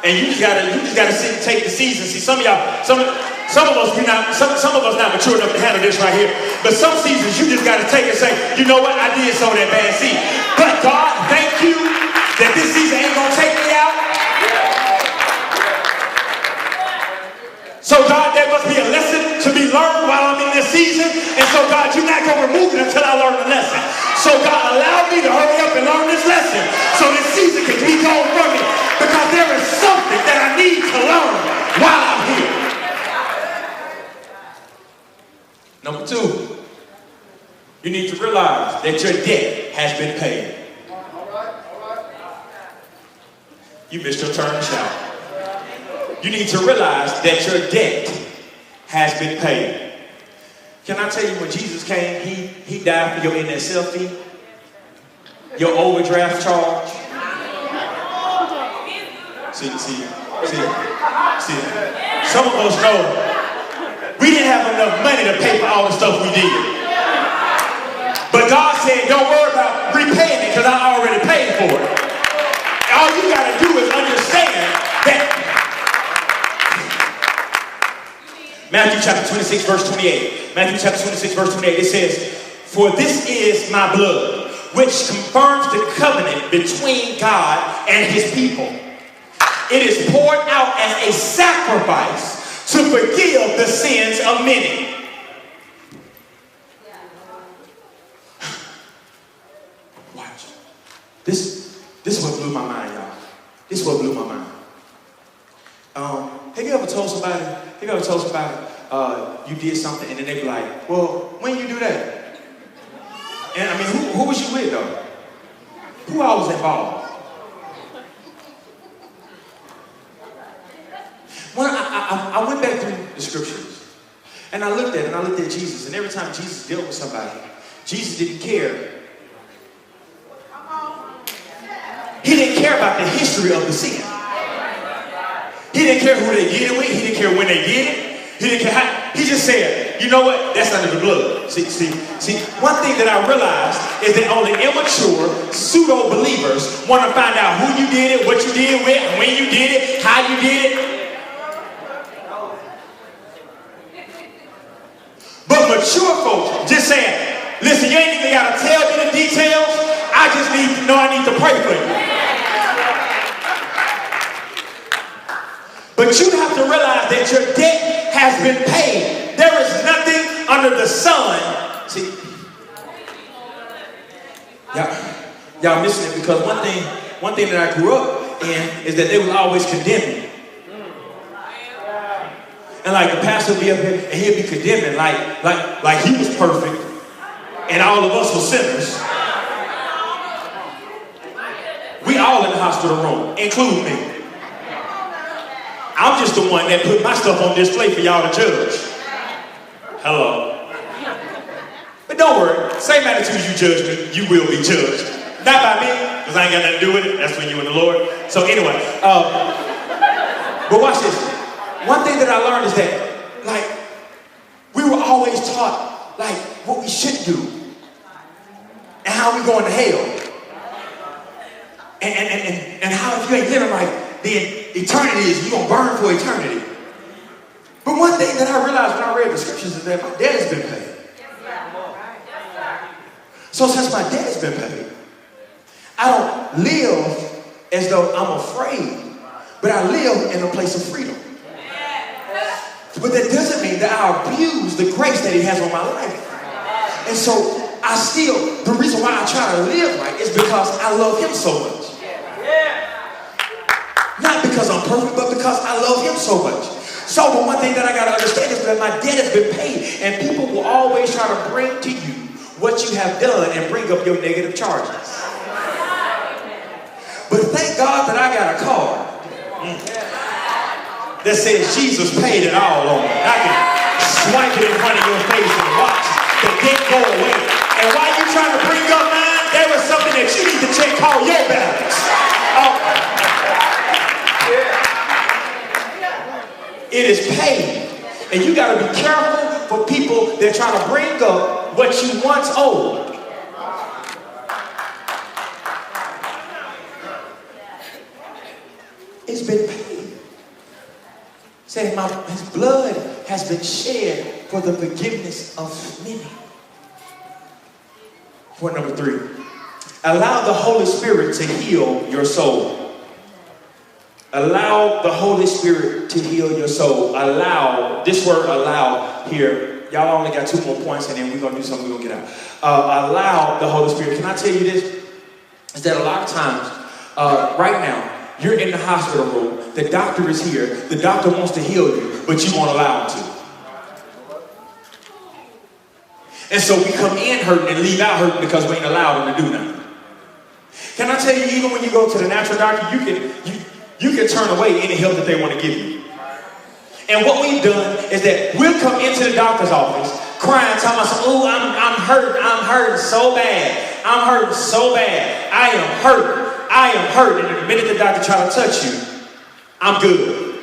And you just gotta sit and take the season. See, some of y'all, some of us not mature enough to handle this right here. But some seasons you just gotta take and say, you know what, I did sow that bad seed. But God, thank you that this season ain't gonna take me out. So God, there must be a lesson to be learned while I'm in this season. And so God, you're not going to remove it until I learn the lesson. So God, allow me to hurry up and learn this lesson so this season can be gone from me. Because there is something that I need to learn while I'm here. Number 2, you need to realize that your debt has been paid. You missed your turn to shout. You need to realize that your debt has been paid. Can I tell you, when Jesus came, he died for your NSF fee, your overdraft charge. See. Some of us know we didn't have enough money to pay for all the stuff we did. But God said, don't worry about repaying it because I already paid for it. All you got to do is understand that. Matthew chapter 26, verse 28. Matthew chapter 26, verse 28, it says, for this is my blood, which confirms the covenant between God and his people. It is poured out as a sacrifice to forgive the sins of many. Watch. This is what blew my mind, y'all. This is what blew my mind. Have you ever told somebody, you did something and then they be like, well, when you do that? And I mean, who was you with though? Who all was involved? When I went back through the scriptures and I looked at Jesus, and every time Jesus dealt with somebody, Jesus didn't care. He didn't care about the history of the sin. He didn't care who they did it with. He didn't care when they did it. He didn't care how. He just said, you know what? That's under the blood. See, one thing that I realized is that only immature, pseudo-believers want to find out who you did it, what you did it with, when you did it, how you did it. But mature folks just saying, listen, you ain't even got to tell me the details. I just need to know I need to pray for you. But you have to realize that your debt has been paid. There is nothing under the sun. See, y'all missing it, because one thing that I grew up in is that they would always condemn me. And like the pastor would be up here and he'd be condemning like he was perfect and all of us were sinners. We all in the hospital room, including me. I'm just the one that put my stuff on display for y'all to judge. Hello. But don't worry, same attitude you judge me, you will be judged. Not by me, because I ain't got nothing to do with it. That's between you and the Lord. So anyway, but watch this. One thing that I learned is that, like, we were always taught, like, what we should do and how we going to hell. And how if you ain't living right, then eternity is, you're going to burn for eternity. But one thing that I realized when I read the scriptures is that my debt has been paid. So since my debt has been paid, I don't live as though I'm afraid, but I live in a place of freedom. But that doesn't mean that I abuse the grace that he has on my life. And so the reason why I try to live right is because I love him so much. Not because I'm perfect, but because I love him so much. So the one thing that I got to understand is that my debt has been paid, and people will always try to bring to you what you have done and bring up your negative charges. But thank God that I got a card that says Jesus paid it all on me. I can swipe it in front of your face and watch the debt go away. And while you're trying to bring up mine, there was something that you need to check, call your balance. It is paid. And you got to be careful for people that try to bring up what you once owed. It's been paid. Said his blood has been shed for the forgiveness of many. Point number 3. Allow the Holy Spirit to heal your soul. Allow the Holy Spirit to heal your soul. Allow, this word allow here, y'all only got 2 more points and then we're going to do something we're going to get out. Allow the Holy Spirit. Can I tell you this? Is that a lot of times, right now, you're in the hospital room, the doctor is here, the doctor wants to heal you, but you won't allow him to. And so we come in hurting and leave out hurting because we ain't allowed him to do nothing. Can I tell you, even when you go to the natural doctor, you can turn away any help that they want to give you. And what we've done is that we'll come into the doctor's office crying, telling us, oh, I'm hurting so bad. I'm hurting so bad. I am hurt. And the minute the doctor tries to touch you, I'm good.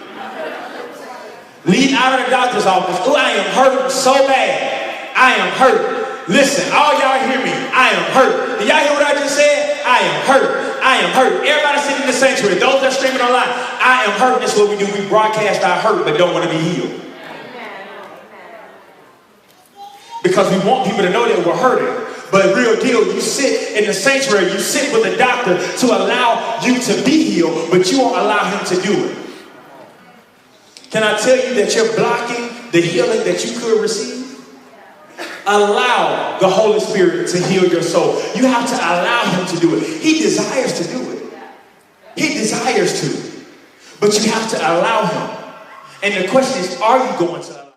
Leave out of the doctor's office, oh, I am hurting so bad. I am hurt. Listen, all y'all hear me. I am hurt. Did y'all hear what I just said? I am hurt. I am hurt. Everybody sitting in the sanctuary, those that are streaming online, I am hurt. That's what we do. We broadcast our hurt, but don't want to be healed. Because we want people to know that we're hurting. But real deal, you sit in the sanctuary, you sit with the doctor to allow you to be healed, but you won't allow him to do it. Can I tell you that you're blocking the healing that you could receive? Allow the Holy Spirit to heal your soul. You have to allow him to do it. He desires to do it. He desires to. But you have to allow him. And the question is, are you going to